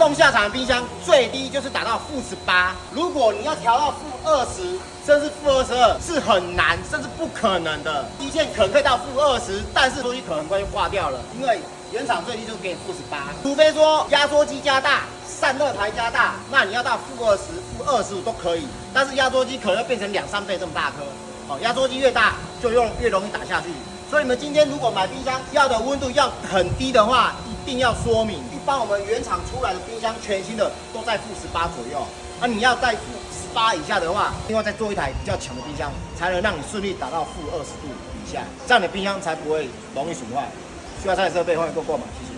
动下场的冰箱最低就是打到-18，如果你要调到-20，甚至-22，是很难，甚至不可能的。一件可能可以到-20，但是东西可能很快就化掉了，因为原厂最低就是给你-18，除非说压缩机加大。散热台加大，那你要到-20、-25都可以，但是压缩机可能要变成2、3倍这么大颗。哦，压缩机越大就越容易打下去。所以你们今天如果买冰箱要的温度要很低的话，一定要说明。一般我们原厂出来的冰箱全新的都在-18左右，那你要在-18以下的话，另外再做一台比较强的冰箱，才能让你顺利达到-20度以下，这样你的冰箱才不会容易损坏。需要拆的设备欢迎购买，谢谢。